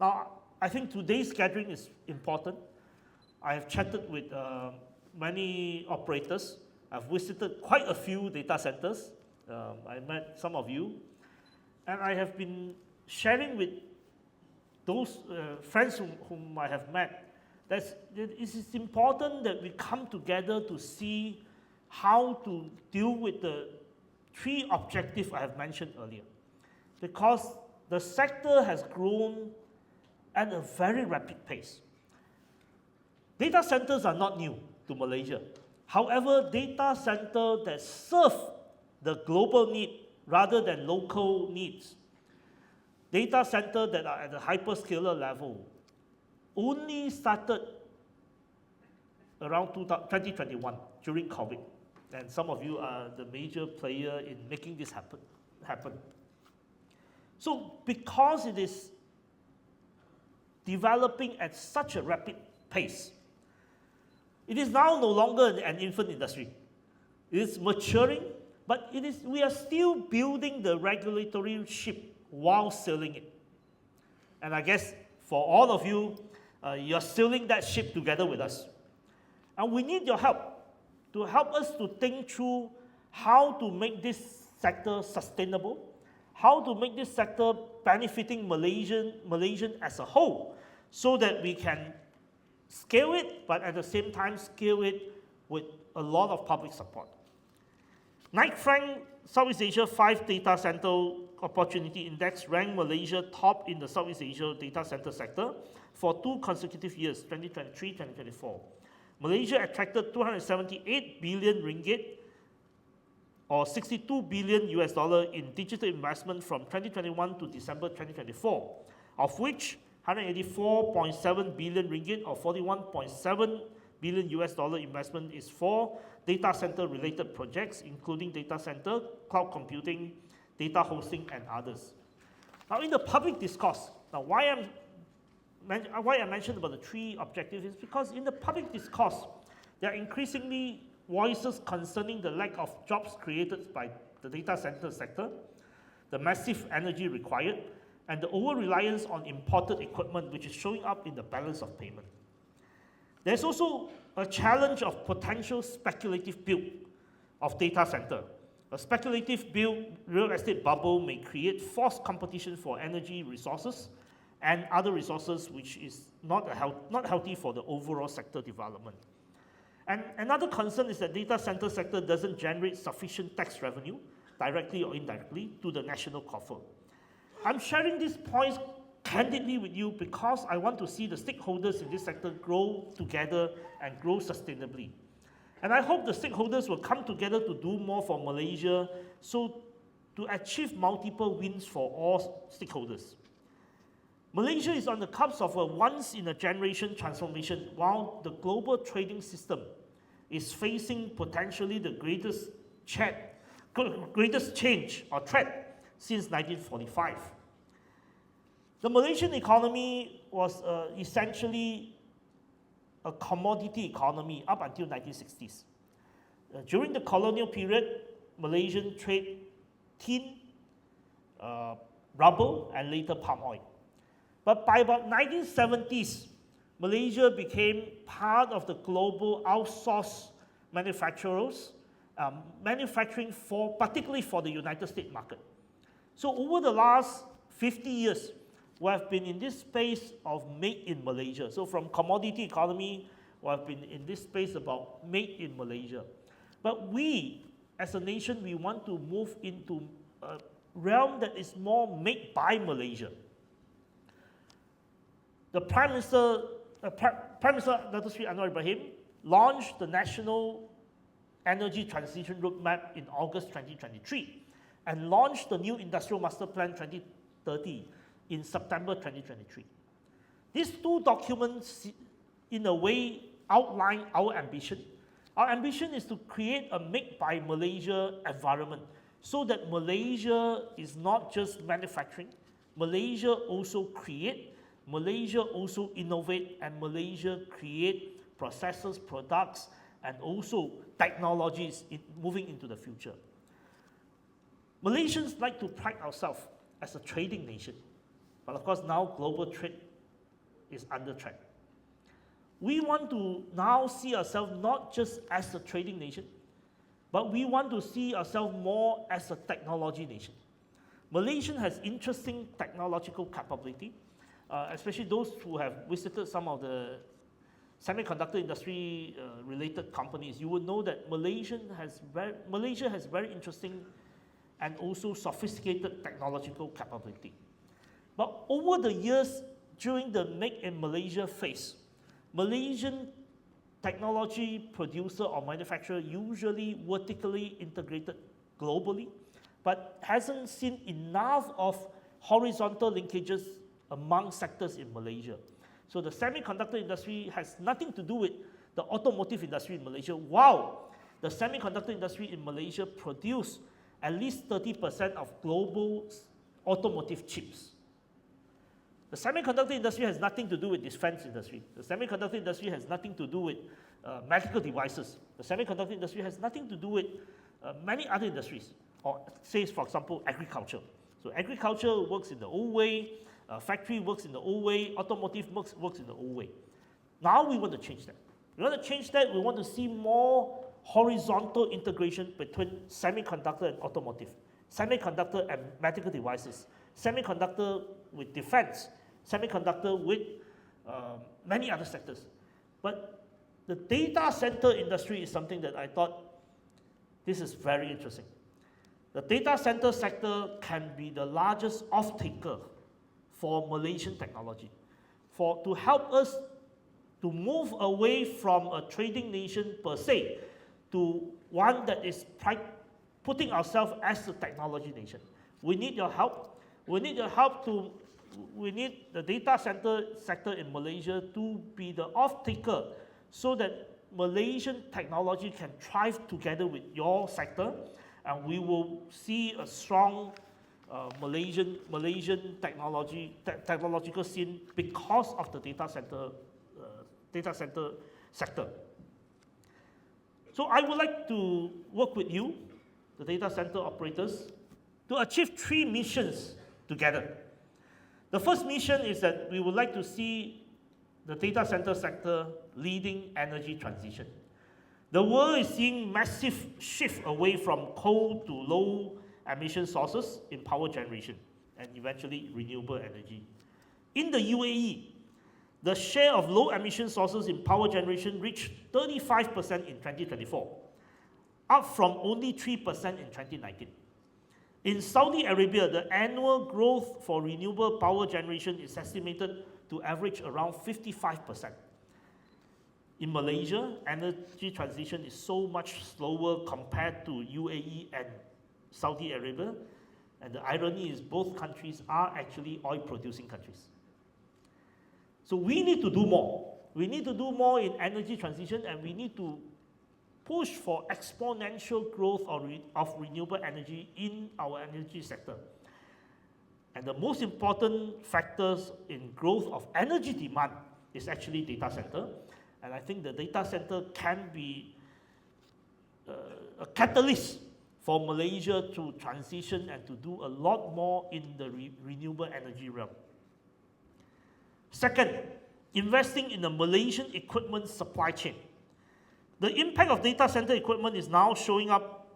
Now, I think today's gathering is important. I have chatted with many operators. I've visited quite a few data centers. I met some of you. And I have been sharing with those friends whom I have met that it is important that we come together to see how to deal with the three objectives I have mentioned earlier. Because the sector has grown at a very rapid pace. Data centers are not new to Malaysia. However, data centers that serve the global need rather than local needs, data centers that are at the hyperscaler level, only started around 2021 during COVID. And some of you are the major player in making this happen. So because it is developing at such a rapid pace, it is now no longer an infant industry. It is maturing, but we are still building the regulatory ship while sailing it. And I guess for all of you, you're sailing that ship together with us. And we need your help to help us to think through how to make this sector sustainable, how to make this sector benefiting Malaysian as a whole, so that we can scale it, but at the same time scale it with a lot of public support. Knight Frank Southeast Asia 5 Data Center Opportunity Index ranked Malaysia top in the Southeast Asia data center sector for 2 consecutive years, 2023-2024. Malaysia attracted 278 billion ringgit or $62 billion in digital investment from 2021 to December 2024, of which 184.7 billion ringgit or $41.7 billion investment is for data center related projects, including data center, cloud computing, data hosting, and others. Now, in the public discourse, why I mentioned about the 3 objectives is because in the public discourse, there are increasingly voices concerning the lack of jobs created by the data center sector, the massive energy required, and the over-reliance on imported equipment, which is showing up in the balance of payment. There's also a challenge of potential speculative build of data center. A speculative build real estate bubble may create forced competition for energy resources and other resources, which is not healthy for the overall sector development. And another concern is that data center sector doesn't generate sufficient tax revenue, directly or indirectly, to the national coffer. I'm sharing these points candidly with you because I want to see the stakeholders in this sector grow together and grow sustainably. And I hope the stakeholders will come together to do more for Malaysia, so to achieve multiple wins for all stakeholders. Malaysia is on the cusp of a once-in-a-generation transformation, while the global trading system is facing potentially the greatest change or threat since 1945. The Malaysian economy was essentially a commodity economy up until 1960s. During the colonial period, Malaysian trade tin, rubber, and later palm oil. But by about 1970s, Malaysia became part of the global outsourced manufacturers, manufacturing particularly for the United States market. So over the last 50 years, we have been in this space of made in Malaysia. So from commodity economy, we have been in this space about made in Malaysia. But we, as a nation, we want to move into a realm that is more made by Malaysia. The Prime Minister Dr. Sri Anwar Ibrahim launched the National Energy Transition Roadmap in August 2023 and launched the new Industrial Master Plan 2030 in September 2023. These 2 documents, in a way, outline our ambition. Our ambition is to create a Make by Malaysia environment so that Malaysia is not just manufacturing, Malaysia also create, Malaysia also innovate, and Malaysia create processes, products, and also technologies moving into the future. Malaysians like to pride ourselves as a trading nation. But of course, now global trade is under threat. We want to now see ourselves not just as a trading nation, but we want to see ourselves more as a technology nation. Malaysia has interesting technological capability, especially those who have visited some of the semiconductor industry related companies. You will know that Malaysia has very interesting and also sophisticated technological capability. But over the years, during the Make in Malaysia phase, Malaysian technology producer or manufacturer usually vertically integrated globally, but hasn't seen enough of horizontal linkages among sectors in Malaysia. So the semiconductor industry has nothing to do with the automotive industry in Malaysia. Wow, the semiconductor industry in Malaysia produce at least 30% of global automotive chips. The semiconductor industry has nothing to do with defense industry. The semiconductor industry has nothing to do with medical devices. The semiconductor industry has nothing to do with many other industries, or say, for example, agriculture. So agriculture works in the old way, factory works in the old way, automotive works in the old way. Now we want to change that. We want to change that. We want to see more horizontal integration between semiconductor and automotive, semiconductor and medical devices, semiconductor with defense, semiconductor with many other sectors. But the data center industry is something that I thought this is very interesting. The data center sector can be the largest off-taker for Malaysian technology, to help us to move away from a trading nation per se to one that is putting ourselves as a technology nation. We need your help. We need your help we need the data center sector in Malaysia to be the off-taker so that Malaysian technology can thrive together with your sector, and we will see a strong Malaysian technological scene because of the data center sector. So I would like to work with you, the data center operators, to achieve 3 missions together. The first mission is that we would like to see the data center sector leading energy transition. The world is seeing massive shift away from coal to low emission sources in power generation and eventually renewable energy. In the UAE, the share of low emission sources in power generation reached 35% in 2024, up from only 3% in 2019. In Saudi Arabia, the annual growth for renewable power generation is estimated to average around 55%. In Malaysia, energy transition is so much slower compared to UAE and Saudi Arabia, and the irony is both countries are actually oil-producing countries. So we need to do more. We need to do more in energy transition, and we need to push for exponential growth of renewable energy in our energy sector. And the most important factors in growth of energy demand is actually data center. And I think the data center can be a catalyst for Malaysia to transition and to do a lot more in the renewable energy realm. Second, investing in the Malaysian equipment supply chain. The impact of data center equipment is now showing up,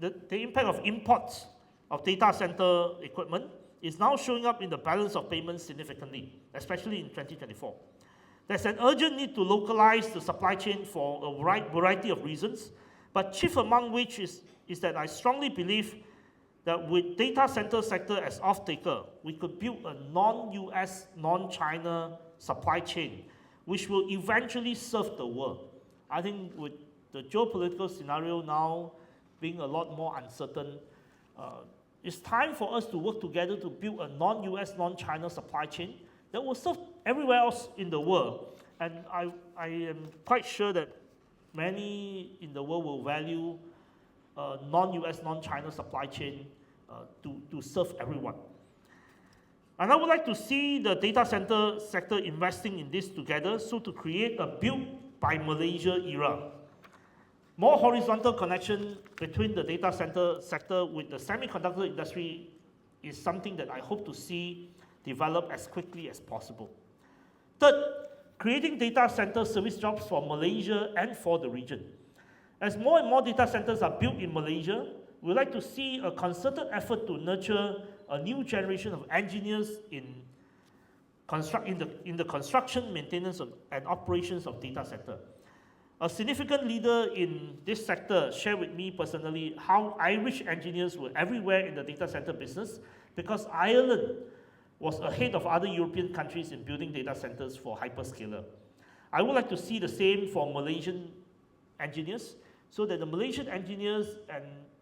the impact of imports of data center equipment is now showing up in the balance of payments significantly, especially in 2024. There's an urgent need to localize the supply chain for a variety of reasons, but chief among which is that I strongly believe that with data center sector as off-taker, we could build a non-US, non-China supply chain, which will eventually serve the world. I think with the geopolitical scenario now being a lot more uncertain, it's time for us to work together to build a non-US, non-China supply chain that will serve everywhere else in the world. And I am quite sure that many in the world will value non-US, non-China supply chain to serve everyone. And I would like to see the data center sector investing in this together, so to create a build by Malaysia era. More horizontal connection between the data center sector with the semiconductor industry is something that I hope to see develop as quickly as possible. Third, creating data center service jobs for Malaysia and for the region. As more and more data centers are built in Malaysia, we'd like to see a concerted effort to nurture a new generation of engineers in the construction, maintenance, and operations of data center. A significant leader in this sector shared with me personally how Irish engineers were everywhere in the data center business because Ireland was ahead of other European countries in building data centers for hyperscaler. I would like to see the same for Malaysian engineers so that the Malaysian engineers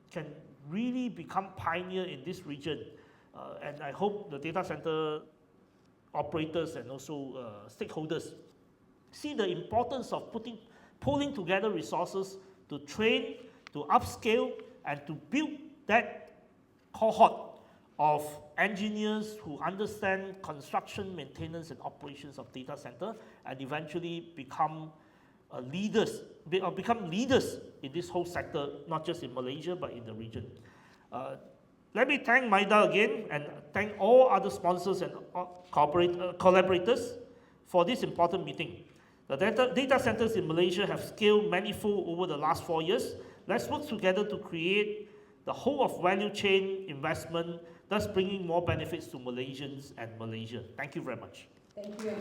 can really become pioneer in this region. And I hope the data center operators and also stakeholders see the importance of pulling together resources to train, to upscale, and to build that cohort of engineers who understand construction, maintenance, and operations of data center, and eventually become leaders in this whole sector, not just in Malaysia, but in the region. Let me thank MIDA again and thank all other sponsors and collaborators for this important meeting. The data centers in Malaysia have scaled manifold over the last 4 years. Let's work together to create the whole of value chain investment, thus bringing more benefits to Malaysians and Malaysia. Thank you very much. Thank you.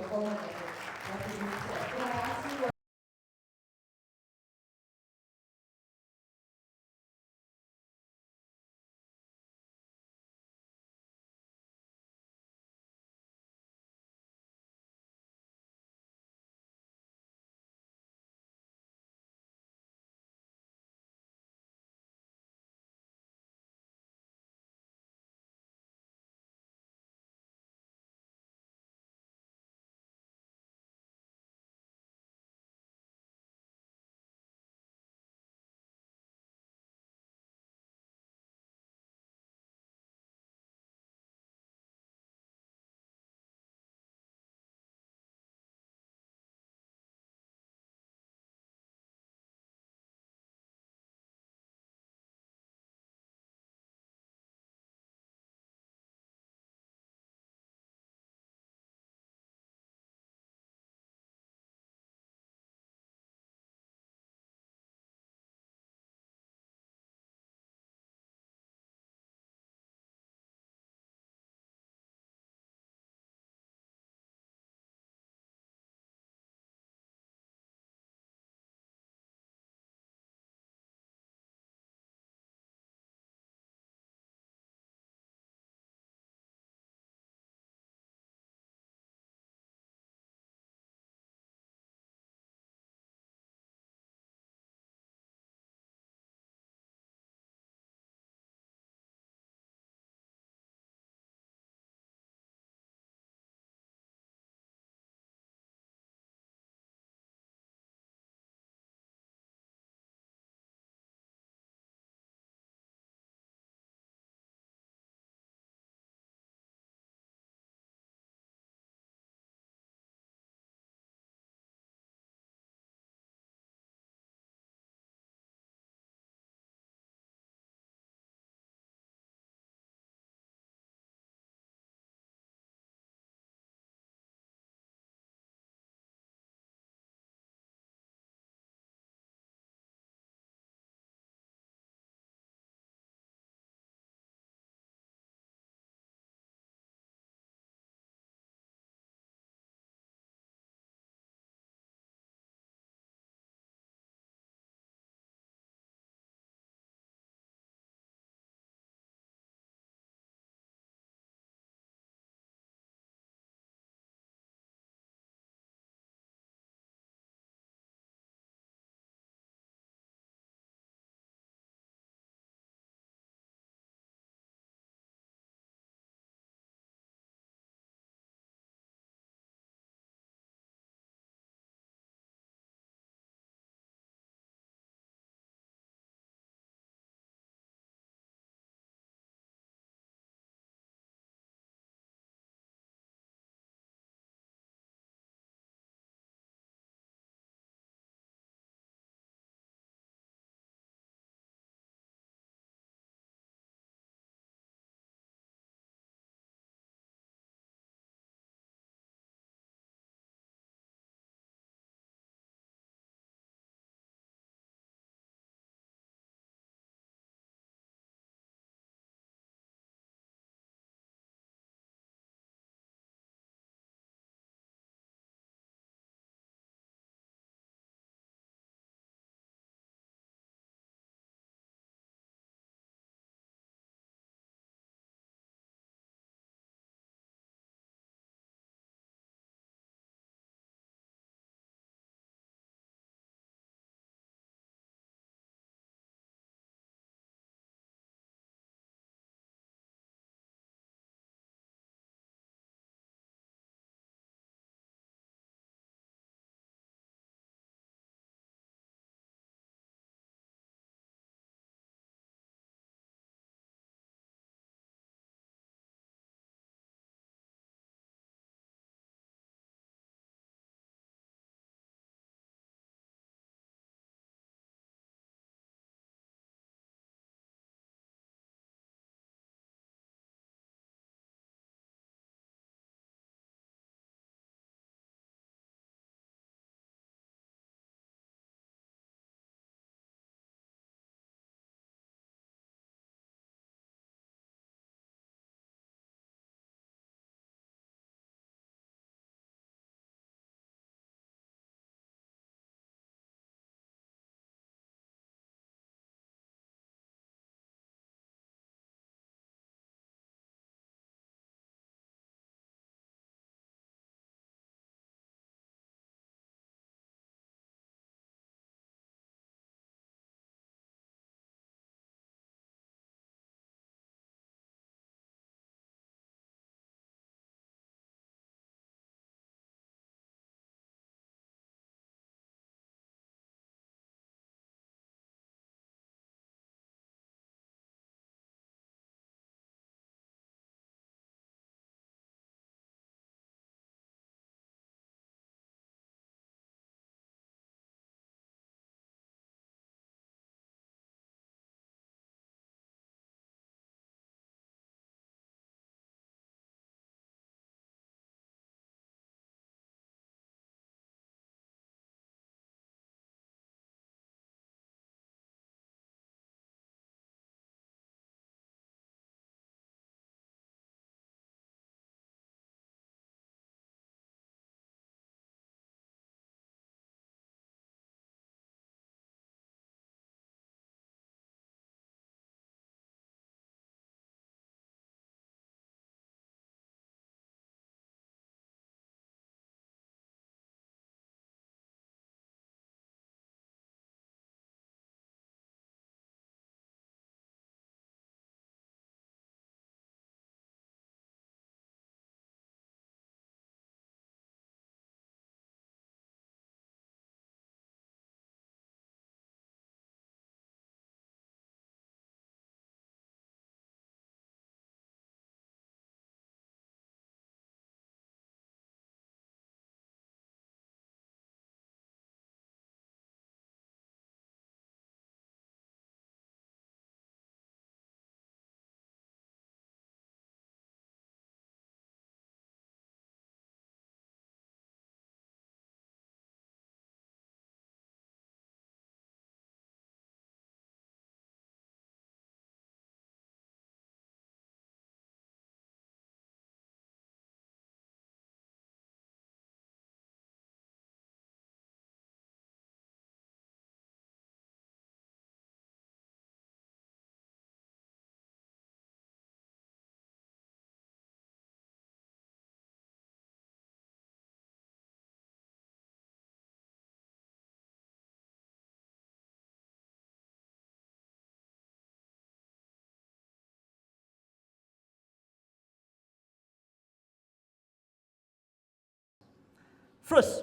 First,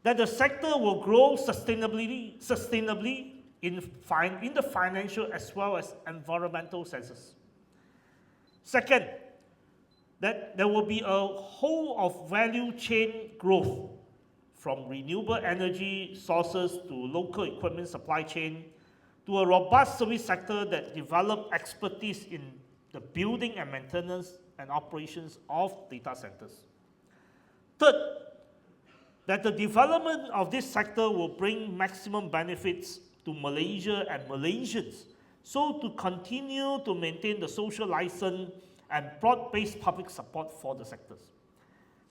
that the sector will grow sustainably in the financial as well as environmental senses. Second, that there will be a whole of value chain growth from renewable energy sources to local equipment supply chain to a robust service sector that develop expertise in the building and maintenance and operations of data centers. Third, that the development of this sector will bring maximum benefits to Malaysia and Malaysians, so to continue to maintain the social license and broad-based public support for the sectors.